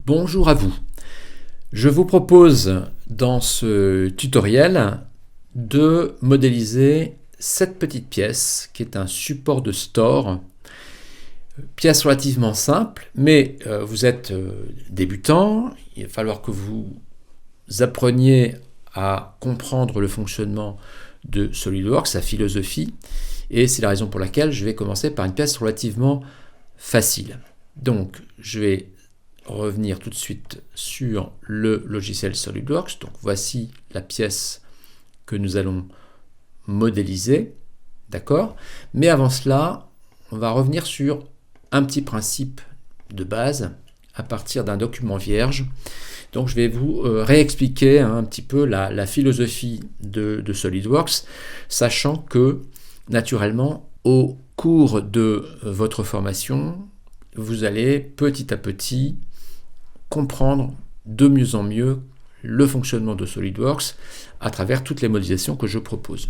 Bonjour à vous. Je vous propose dans ce tutoriel de modéliser cette petite pièce qui est un support de store. Pièce relativement simple, mais vous êtes débutant, il va falloir que vous appreniez à comprendre le fonctionnement de SolidWorks, sa philosophie, et c'est la raison pour laquelle je vais commencer par une pièce relativement facile. Donc je vais revenir tout de suite sur le logiciel SolidWorks. Donc voici la pièce que nous allons modéliser, d'accord? Mais avant cela, on va revenir sur un petit principe de base à partir d'un document vierge. Donc je vais vous réexpliquer un petit peu la philosophie de SolidWorks, sachant que naturellement au cours de votre formation, vous allez petit à petit comprendre de mieux en mieux le fonctionnement de SolidWorks à travers toutes les modélisations que je propose.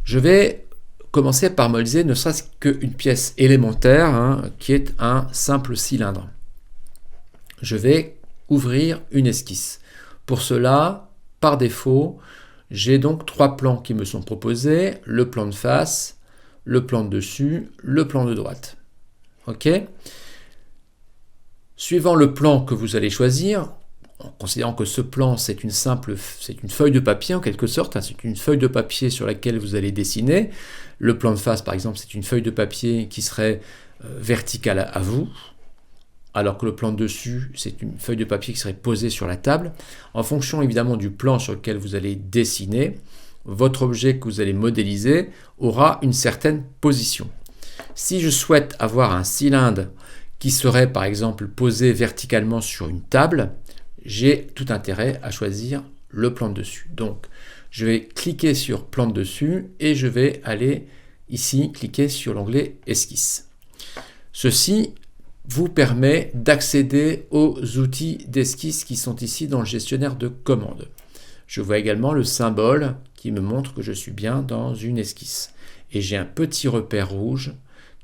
Je vais commencer par modéliser ne serait-ce qu'une pièce élémentaire qui est un simple cylindre. Je vais ouvrir une esquisse. Pour cela, par défaut, j'ai donc trois plans qui me sont proposés, le plan de face, le plan de dessus, le plan de droite. Ok ? Suivant le plan que vous allez choisir, en considérant que ce plan c'est une feuille de papier en quelque sorte, c'est une feuille de papier sur laquelle vous allez dessiner. Le plan de face par exemple c'est une feuille de papier qui serait verticale à vous, alors que le plan de dessus c'est une feuille de papier qui serait posée sur la table. En fonction évidemment du plan sur lequel vous allez dessiner, votre objet que vous allez modéliser aura une certaine position. Si je souhaite avoir un cylindre qui serait par exemple posé verticalement sur une table, j'ai tout intérêt à choisir le plan de dessus. Donc je vais cliquer sur plan de dessus et je vais aller ici cliquer sur l'onglet esquisse. Ceci vous permet d'accéder aux outils d'esquisse qui sont ici dans le gestionnaire de commandes. Je vois également le symbole qui me montre que je suis bien dans une esquisse. Et j'ai un petit repère rouge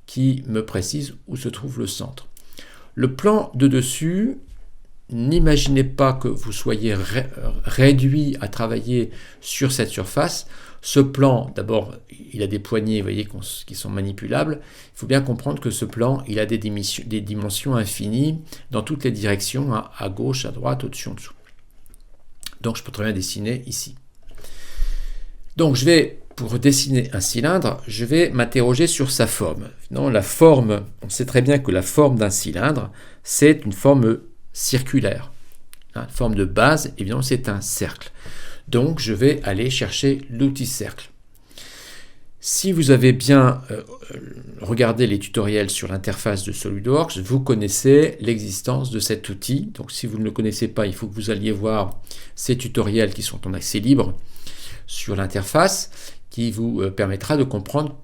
qui me précise où se trouve le centre. Le plan de dessus, n'imaginez pas que vous soyez réduit à travailler sur cette surface. Ce plan, d'abord, il a des poignées, vous voyez, qui sont manipulables. Il faut bien comprendre que ce plan, il a des dimensions infinies dans toutes les directions, à gauche, à droite, au-dessus, en dessous. Donc je peux très bien dessiner ici. Donc pour dessiner un cylindre, je vais m'interroger sur sa forme. Non, la forme, on sait très bien que la forme d'un cylindre, c'est une forme circulaire. La forme de base, évidemment, c'est un cercle. Donc, je vais aller chercher l'outil cercle. Si vous avez bien regardé les tutoriels sur l'interface de SolidWorks, vous connaissez l'existence de cet outil. Donc, si vous ne le connaissez pas, il faut que vous alliez voir ces tutoriels qui sont en accès libre sur l'interface, qui vous permettra de comprendre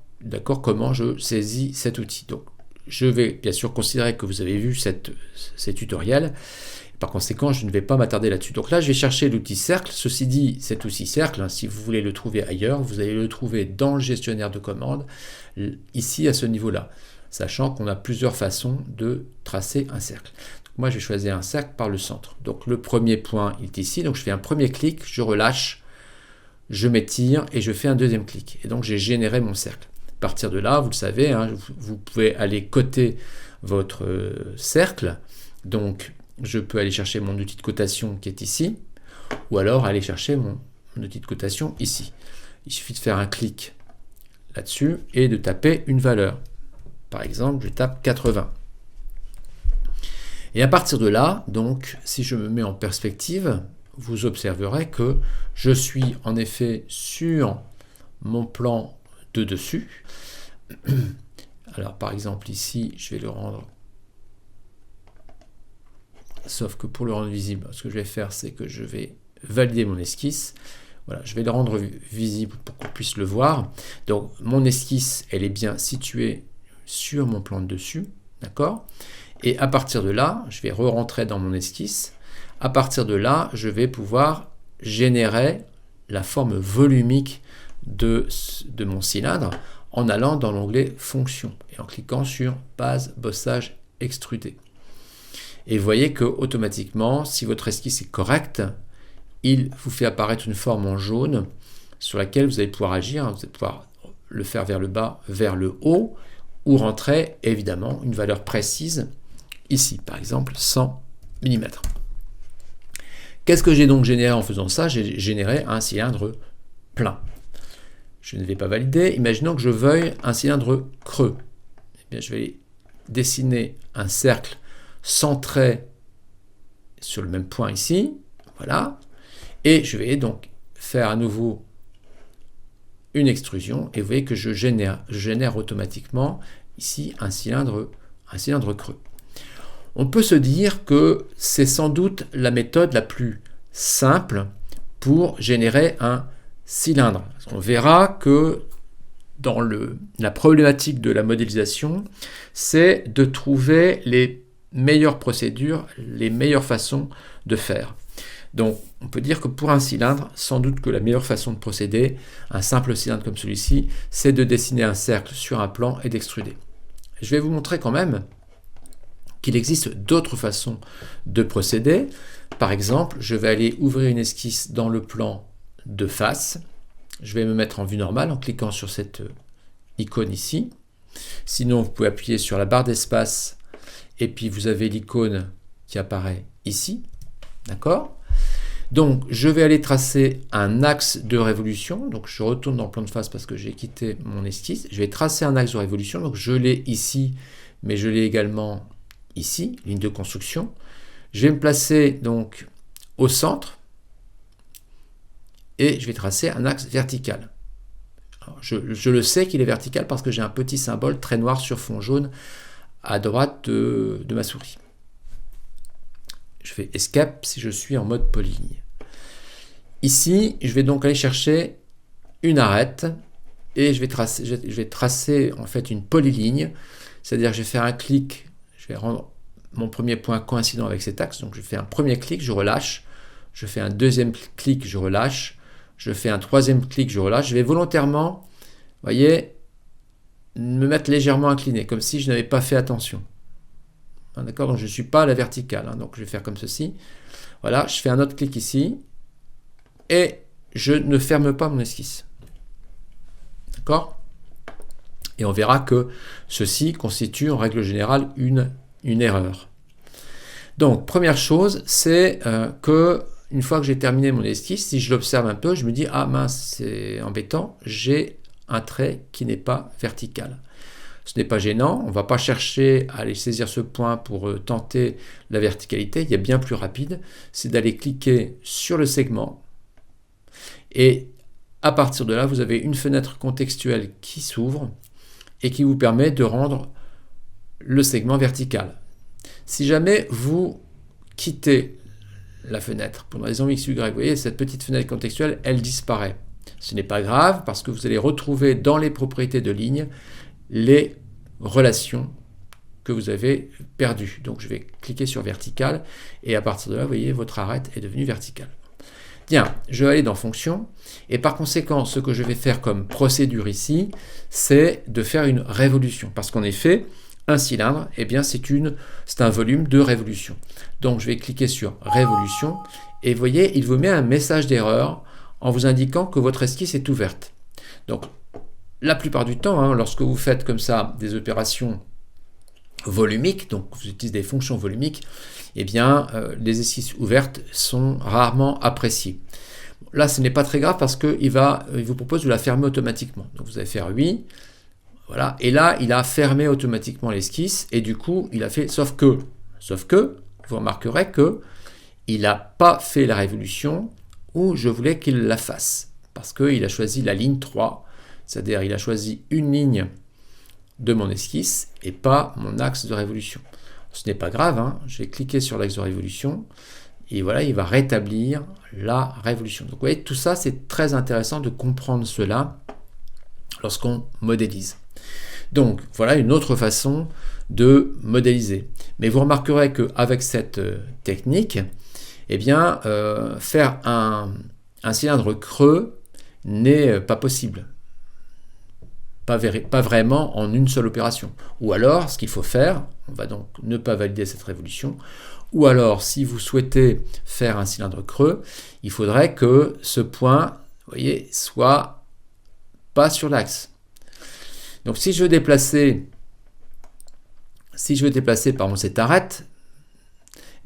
comment je saisis cet outil. Donc, je vais bien sûr considérer que vous avez vu ces tutoriels. Par conséquent, je ne vais pas m'attarder là-dessus. Donc là, je vais chercher l'outil cercle. Ceci dit, cet outil cercle, si vous voulez le trouver ailleurs, vous allez le trouver dans le gestionnaire de commandes, ici à ce niveau-là, sachant qu'on a plusieurs façons de tracer un cercle. Donc moi, je vais choisir un cercle par le centre. Donc le premier point est ici. Donc je fais un premier clic, je relâche, je m'étire et je fais un deuxième clic. Et donc j'ai généré mon cercle. À partir de là, vous le savez, vous pouvez aller coter votre cercle. Donc je peux aller chercher mon outil de cotation qui est ici, ou alors aller chercher mon outil de cotation ici. Il suffit de faire un clic là-dessus et de taper une valeur. Par exemple, je tape 80. Et à partir de là, donc, si je me mets en perspective, vous observerez que je suis en effet sur mon plan de dessus. Alors par exemple ici, je vais le rendre, sauf que pour le rendre visible, ce que je vais faire, c'est que je vais valider mon esquisse. Voilà, je vais le rendre visible pour qu'on puisse le voir. Donc mon esquisse, elle est bien située sur mon plan de dessus, d'accord ? Et à partir de là, je vais re-rentrer dans mon esquisse. À partir de là, je vais pouvoir générer la forme volumique de mon cylindre en allant dans l'onglet Fonction et en cliquant sur Base Bossage Extrudé. Et vous voyez que automatiquement, si votre esquisse est correcte, il vous fait apparaître une forme en jaune sur laquelle vous allez pouvoir agir. Vous allez pouvoir le faire vers le bas, vers le haut, ou rentrer évidemment une valeur précise, ici par exemple 100 mm. Qu'est-ce que j'ai donc généré en faisant ça? J'ai généré un cylindre plein. Je ne vais pas valider. Imaginons que je veuille un cylindre creux. Eh bien, je vais dessiner un cercle centré sur le même point ici. Voilà. Et je vais donc faire à nouveau une extrusion. Et vous voyez que je génère automatiquement ici un cylindre creux. On peut se dire que c'est sans doute la méthode la plus simple pour générer un cylindre. On verra que dans la problématique de la modélisation, c'est de trouver les meilleures procédures, les meilleures façons de faire. Donc, on peut dire que pour un cylindre, sans doute que la meilleure façon de procéder, un simple cylindre comme celui-ci, c'est de dessiner un cercle sur un plan et d'extruder. Je vais vous montrer quand même qu'il existe d'autres façons de procéder. Par exemple, je vais aller ouvrir une esquisse dans le plan de face. Je vais me mettre en vue normale en cliquant sur cette icône ici. Sinon, vous pouvez appuyer sur la barre d'espace et puis vous avez l'icône qui apparaît ici. D'accord? Donc, je vais aller tracer un axe de révolution. Donc, je retourne dans le plan de face parce que j'ai quitté mon esquisse. Je vais tracer un axe de révolution. Donc, je l'ai ici, mais je l'ai également ici, ligne de construction. Je vais me placer donc au centre et je vais tracer un axe vertical. Alors, je le sais qu'il est vertical parce que j'ai un petit symbole très noir sur fond jaune à droite de ma souris. Je fais Escape si je suis en mode polyligne. Ici, je vais donc aller chercher une arête et je vais tracer en fait une polyligne, c'est-à-dire que je vais faire un clic. Je vais rendre mon premier point coïncident avec cet axe. Donc je fais un premier clic, je relâche. Je fais un deuxième clic, je relâche. Je fais un troisième clic, je relâche. Je vais volontairement, vous voyez, me mettre légèrement incliné, comme si je n'avais pas fait attention. D'accord? Donc je ne suis pas à la verticale. Donc je vais faire comme ceci. Voilà, je fais un autre clic ici. Et je ne ferme pas mon esquisse. D'accord? Et on verra que ceci constitue en règle générale une erreur. Donc, première chose, c'est que une fois que j'ai terminé mon esquisse, si je l'observe un peu, je me dis « Ah mince, c'est embêtant, j'ai un trait qui n'est pas vertical ». Ce n'est pas gênant, on ne va pas chercher à aller saisir ce point pour tenter la verticalité. Il y a bien plus rapide, c'est d'aller cliquer sur le segment. Et à partir de là, vous avez une fenêtre contextuelle qui s'ouvre et qui vous permet de rendre le segment vertical. Si jamais vous quittez la fenêtre pour une raison X, Y, vous voyez, cette petite fenêtre contextuelle, elle disparaît. Ce n'est pas grave parce que vous allez retrouver dans les propriétés de ligne les relations que vous avez perdues. Donc je vais cliquer sur vertical et à partir de là, vous voyez, votre arête est devenue verticale. Bien, je vais aller dans fonction et par conséquent, ce que je vais faire comme procédure ici, c'est de faire une révolution. Parce qu'en effet, un cylindre, eh bien, c'est un volume de révolution. Donc je vais cliquer sur révolution et vous voyez, il vous met un message d'erreur en vous indiquant que votre esquisse est ouverte. Donc la plupart du temps, lorsque vous faites comme ça des opérations volumiques, donc vous utilisez des fonctions volumiques, eh bien, les esquisses ouvertes sont rarement appréciées. Là, ce n'est pas très grave parce qu'il vous propose de la fermer automatiquement. Donc, vous allez faire oui, voilà, et là, il a fermé automatiquement l'esquisse, et du coup, il a fait sauf que, vous remarquerez que il n'a pas fait la révolution où je voulais qu'il la fasse, parce qu'il a choisi la ligne 3, c'est-à-dire il a choisi une ligne de mon esquisse et pas mon axe de révolution. Ce n'est pas grave, je vais cliquer sur l'axe de révolution et voilà, il va rétablir la révolution. Donc vous voyez, tout ça, c'est très intéressant de comprendre cela lorsqu'on modélise. Donc voilà une autre façon de modéliser. Mais vous remarquerez qu'avec cette technique, eh bien, faire un cylindre creux n'est pas possible. Pas vraiment en une seule opération. Ou alors, ce qu'il faut faire, on va donc ne pas valider cette révolution, Ou alors, si vous souhaitez faire un cylindre creux, il faudrait que ce point, vous voyez, soit pas sur l'axe. Donc si je veux déplacer par exemple cette arête,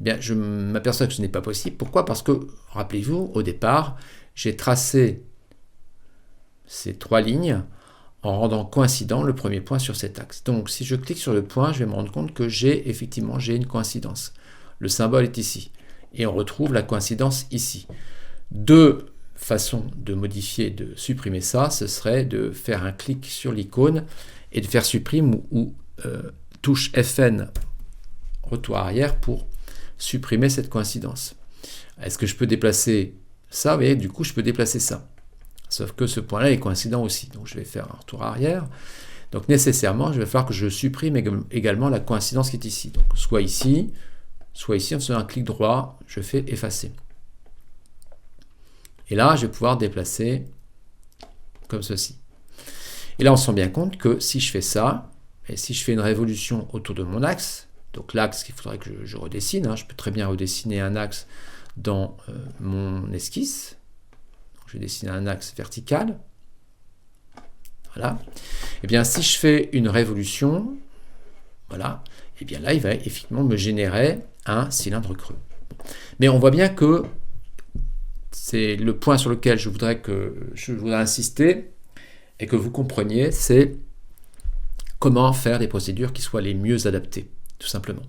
eh bien, je m'aperçois que ce n'est pas possible. Pourquoi? Parce que, rappelez-vous, au départ, j'ai tracé ces 3 lignes en rendant coïncident le premier point sur cet axe. Donc si je clique sur le point, je vais me rendre compte que j'ai une coïncidence. Le symbole est ici. Et on retrouve la coïncidence ici. Deux façons de modifier, de supprimer ça, ce serait de faire un clic sur l'icône et de faire supprime ou touche FN, retour arrière, pour supprimer cette coïncidence. Est-ce que je peux déplacer ça? Vous voyez, du coup, je peux déplacer ça. Sauf que ce point-là est coïncident aussi. Donc, je vais faire un retour arrière. Donc, nécessairement, je vais falloir que je supprime également la coïncidence qui est ici. Donc, soit ici, en faisant un clic droit, je fais effacer. Et là, je vais pouvoir déplacer comme ceci. Et là, on se rend bien compte que si je fais ça, et si je fais une révolution autour de mon axe, donc l'axe qu'il faudrait que je redessine, hein, je peux très bien redessiner un axe dans mon esquisse. Donc, je vais dessiner un axe vertical. Voilà. Et bien, si je fais une révolution, voilà, et bien là, il va effectivement me générer un cylindre creux. Mais on voit bien que c'est le point sur lequel je voudrais insister et que vous compreniez, c'est comment faire des procédures qui soient les mieux adaptées, tout simplement.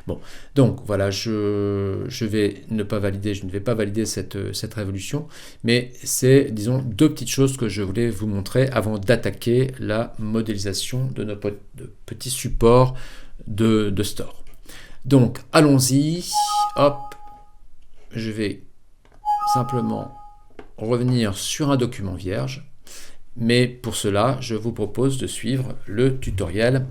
Bon, donc voilà, je ne vais pas valider cette révolution, mais c'est, disons, 2 petites choses que je voulais vous montrer avant d'attaquer la modélisation de notre petit support de store. Donc, allons-y, hop, je vais simplement revenir sur un document vierge, mais pour cela, je vous propose de suivre le tutoriel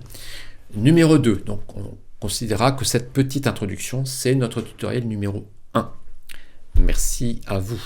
numéro 2. Donc, on considérera que cette petite introduction, c'est notre tutoriel numéro 1. Merci à vous.